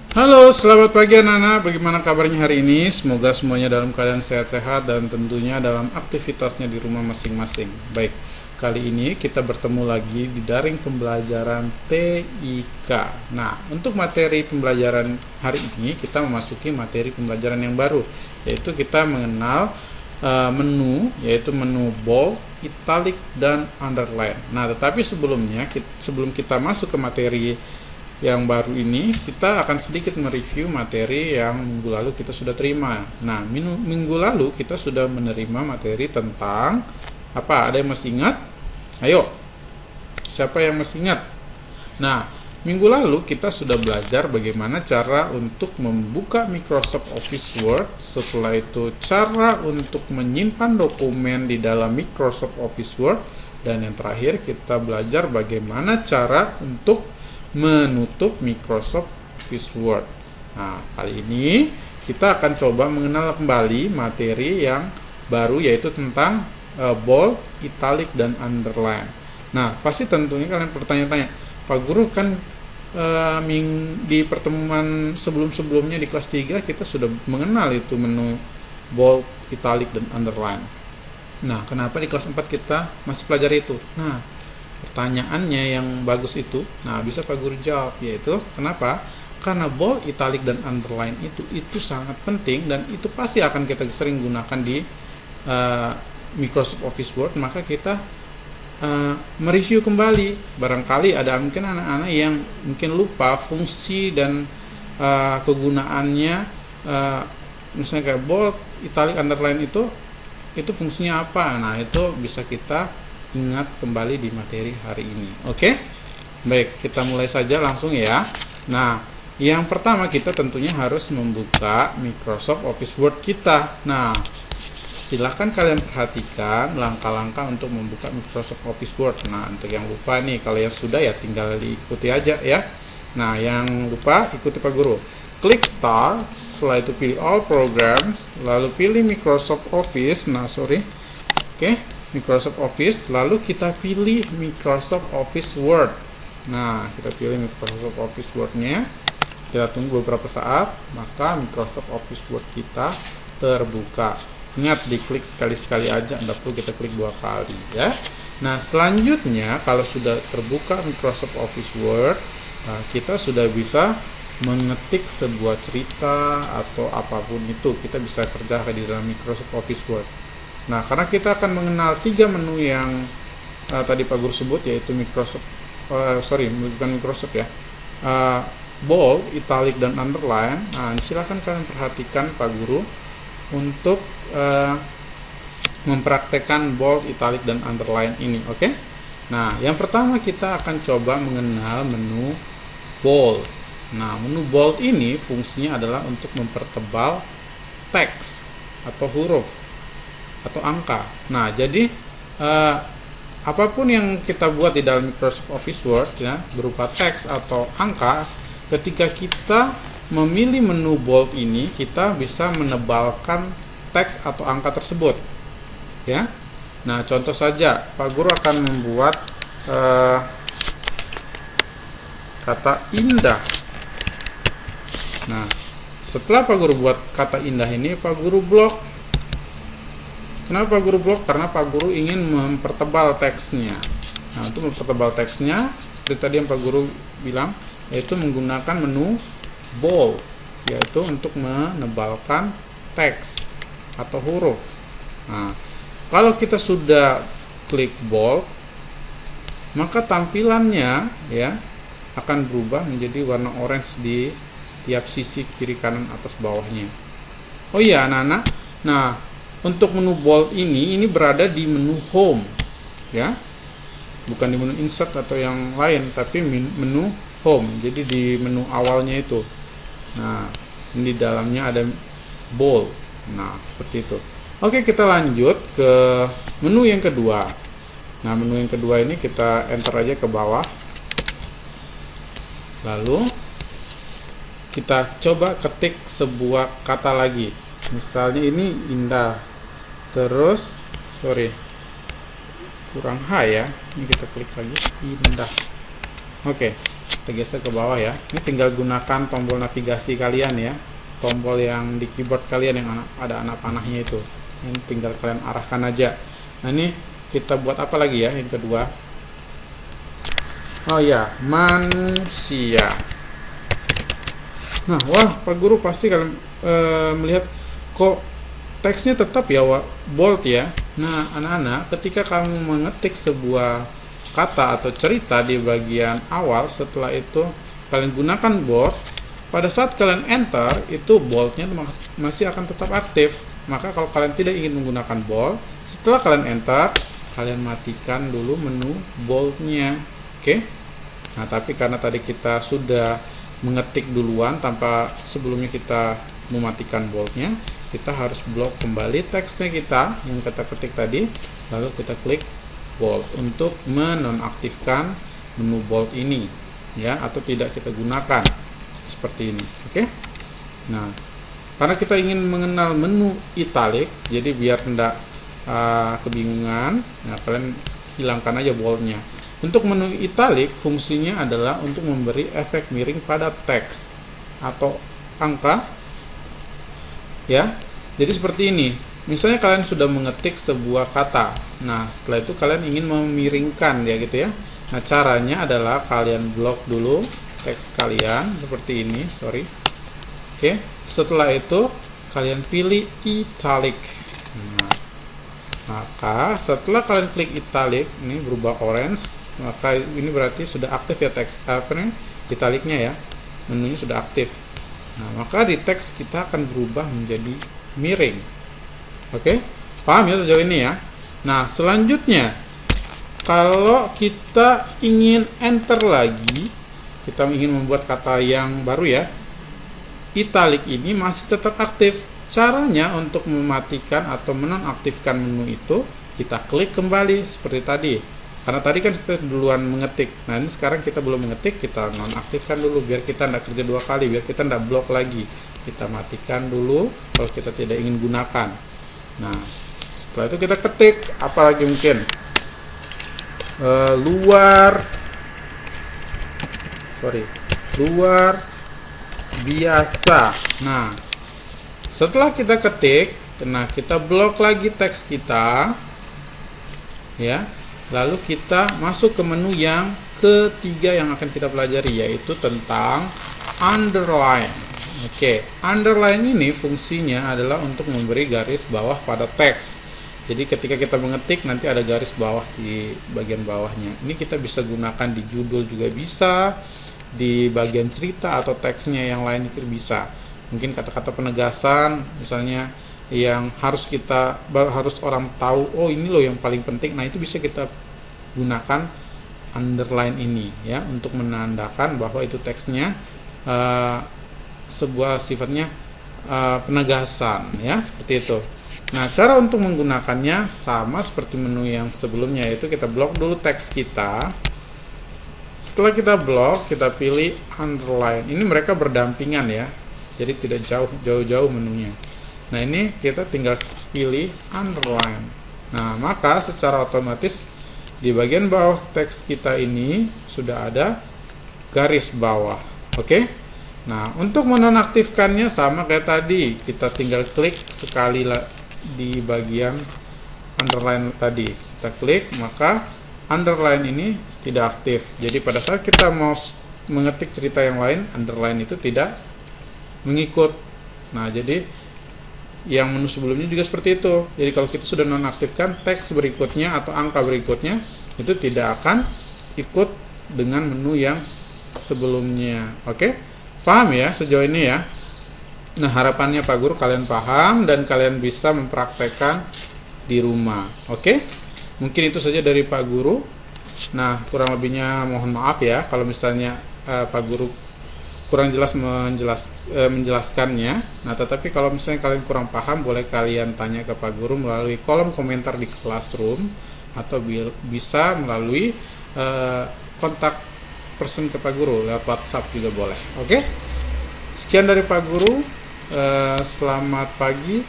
Halo, selamat pagi anak-anak. Bagaimana kabarnya hari ini? Semoga semuanya dalam keadaan sehat-sehat dan tentunya dalam aktivitasnya di rumah masing-masing. Baik, kali ini kita bertemu lagi di daring pembelajaran TIK. Nah, untuk materi pembelajaran hari ini kita memasuki materi pembelajaran yang baru, yaitu kita mengenal menu, yaitu menu bold, italic, dan underline. Nah, tetapi sebelum kita masuk ke materi yang baru ini, kita akan sedikit mereview materi yang minggu lalu kita sudah terima. Nah, minggu lalu kita sudah menerima materi tentang apa? Ada yang masih ingat? Ayo, siapa yang masih ingat? Nah, minggu lalu kita sudah belajar bagaimana cara untuk membuka Microsoft Office Word. Setelah itu, cara untuk menyimpan dokumen di dalam Microsoft Office Word. Dan yang terakhir, kita belajar bagaimana cara untuk menutup Microsoft Office Word. Nah, kali ini kita akan coba mengenal kembali materi yang baru, yaitu tentang bold, italic, dan underline. Nah, pasti tentunya kalian bertanya-tanya, Pak Guru, kan di pertemuan sebelum-sebelumnya di kelas 3 kita sudah mengenal itu menu bold, italic, dan underline. Nah, kenapa di kelas 4 kita masih pelajari itu? Nah, pertanyaannya yang bagus itu, nah bisa Pak Guru jawab, yaitu kenapa? Karena bold, italic, dan underline itu sangat penting dan itu pasti akan kita sering gunakan di Microsoft Office Word. Maka kita mereview kembali. Barangkali ada mungkin anak-anak yang mungkin lupa fungsi dan kegunaannya, misalnya kayak bold, italic, underline itu fungsinya apa. Nah, itu bisa kita ingat kembali di materi hari ini. Oke? Baik, kita mulai saja langsung ya. Nah, yang pertama kita tentunya harus membuka Microsoft Office Word kita. Nah, silahkan kalian perhatikan langkah-langkah untuk membuka Microsoft Office Word. Nah, untuk yang lupa nih, kalau yang sudah ya tinggal diikuti aja ya. Nah, yang lupa ikuti Pak Guru. Klik Start, setelah itu pilih All Programs, lalu pilih Microsoft Office. Oke, Microsoft Office, lalu kita pilih Microsoft Office Word. Nah, kita pilih Microsoft Office Word-nya. Kita tunggu beberapa saat, maka Microsoft Office Word kita terbuka. Ingat, diklik sekali-sekali aja, tidak perlu kita klik 2 kali ya. Nah, selanjutnya kalau sudah terbuka Microsoft Office Word, nah, kita sudah bisa mengetik sebuah cerita atau apapun itu, kita bisa kerjakan di dalam Microsoft Office Word. Nah, karena kita akan mengenal 3 menu yang tadi Pak Guru sebut, yaitu bukan Microsoft ya, bold, italic, dan underline. Nah, silakan kalian perhatikan Pak Guru untuk mempraktekkan bold, italic, dan underline ini. Oke? Nah, yang pertama kita akan coba mengenal menu bold. Nah, menu bold ini fungsinya adalah untuk mempertebal teks atau huruf atau angka. Nah, jadi apapun yang kita buat di dalam Microsoft Office Word ya, berupa teks atau angka, ketika kita memilih menu bold ini, kita bisa menebalkan teks atau angka tersebut ya. Nah, contoh saja Pak Guru akan membuat kata indah. Nah, setelah Pak Guru buat kata indah ini, Pak Guru blok. Kenapa Pak Guru blok? Karena Pak Guru ingin mempertebal teksnya. Nah, untuk mempertebal teksnya, seperti tadi yang Pak Guru bilang, yaitu menggunakan menu bold, yaitu untuk menebalkan teks atau huruf. Nah, kalau kita sudah klik bold, maka tampilannya ya akan berubah menjadi warna orange di tiap sisi kiri, kanan, atas, bawahnya. Oh iya anak-anak, nah untuk menu bold ini berada di menu home ya, bukan di menu insert atau yang lain, tapi menu home. Jadi di menu awalnya itu. Nah, ini di dalamnya ada bold. Nah, seperti itu. Oke, kita lanjut ke menu yang kedua. Nah, menu yang kedua ini kita enter aja ke bawah. Lalu kita coba ketik sebuah kata lagi. Misalnya ini indah. Terus kurang H ya. Ini kita klik lagi indah. Oke. kita geser ke bawah ya. Ini tinggal gunakan tombol navigasi kalian ya, tombol yang di keyboard kalian yang ada anak panahnya itu. Ini tinggal kalian arahkan aja. Nah ini kita buat apa lagi ya yang kedua? Oh ya, manusia. Nah, wah Pak Guru pasti kalian melihat kok teksnya tetap ya bold ya. Nah anak-anak, ketika kamu mengetik sebuah kata atau cerita di bagian awal, setelah itu kalian gunakan bold, pada saat kalian enter itu boldnya masih akan tetap aktif. Maka kalau kalian tidak ingin menggunakan bold, setelah kalian enter, kalian matikan dulu menu boldnya. Oke. Nah tapi karena tadi kita sudah mengetik duluan tanpa sebelumnya kita mematikan boldnya, kita harus blok kembali teksnya kita yang kita ketik tadi, lalu kita klik bold untuk menonaktifkan menu bold ini ya, atau tidak kita gunakan seperti ini. Oke. Nah karena kita ingin mengenal menu italic, jadi biar tidak kebingungan, nah kalian hilangkan aja boldnya. Untuk menu italic fungsinya adalah untuk memberi efek miring pada teks atau angka ya. Jadi seperti ini. Misalnya kalian sudah mengetik sebuah kata. Nah, setelah itu kalian ingin memiringkan ya gitu ya. Nah, caranya adalah kalian blok dulu teks kalian seperti ini, sorry. Oke, setelah itu kalian pilih italic. Nah, maka setelah kalian klik italic, ini berubah orange. Maka ini berarti sudah aktif ya teks italicnya ya, menunya sudah aktif. Nah maka di teks kita akan berubah menjadi miring. Oke, paham ya sejauh ini ya. Nah selanjutnya kalau kita ingin enter lagi, kita ingin membuat kata yang baru ya, italic ini masih tetap aktif. Caranya untuk mematikan atau menonaktifkan menu itu, kita klik kembali seperti tadi. Karena tadi kan kita duluan mengetik. Nah ini sekarang kita belum mengetik, kita nonaktifkan dulu biar kita tidak kerja dua kali, biar kita tidak blok lagi. Kita matikan dulu kalau kita tidak ingin gunakan. Nah setelah itu kita ketik apalagi mungkin luar biasa. Nah setelah kita ketik, nah kita blok lagi teks kita ya. Lalu kita masuk ke menu yang ketiga yang akan kita pelajari, yaitu tentang underline. Oke, underline ini fungsinya adalah untuk memberi garis bawah pada teks. Jadi ketika kita mengetik nanti ada garis bawah di bagian bawahnya. Ini kita bisa gunakan di judul juga bisa, di bagian cerita atau teksnya yang lain itu bisa. Mungkin kata-kata penegasan misalnya yang harus orang tahu, oh ini loh yang paling penting. Nah itu bisa kita gunakan underline ini ya untuk menandakan bahwa itu teksnya sebuah sifatnya penegasan ya, seperti itu. Nah cara untuk menggunakannya sama seperti menu yang sebelumnya, yaitu kita blok dulu teks kita. Setelah kita blok, kita pilih underline. Ini mereka berdampingan ya, jadi tidak jauh-jauh menunya. Nah ini kita tinggal pilih underline. Nah maka secara otomatis di bagian bawah teks kita ini sudah ada garis bawah. Oke. Nah untuk menonaktifkannya sama kayak tadi, kita tinggal klik sekali di bagian underline tadi. Kita klik, maka underline ini tidak aktif. Jadi pada saat kita mau mengetik cerita yang lain, underline itu tidak mengikut. Nah jadi yang menu sebelumnya juga seperti itu. Jadi kalau kita sudah nonaktifkan, teks berikutnya atau angka berikutnya itu tidak akan ikut dengan menu yang sebelumnya. Oke, paham ya sejauh ini ya. Nah harapannya Pak Guru kalian paham dan kalian bisa mempraktekkan di rumah. Oke, mungkin itu saja dari Pak Guru. Nah kurang lebihnya mohon maaf ya kalau misalnya Pak Guru kurang jelas menjelaskannya. Nah tetapi kalau misalnya kalian kurang paham, boleh kalian tanya ke Pak Guru melalui kolom komentar di Classroom, atau bisa melalui kontak person ke Pak Guru lewat WhatsApp juga boleh. Oke, sekian dari Pak Guru. Selamat pagi.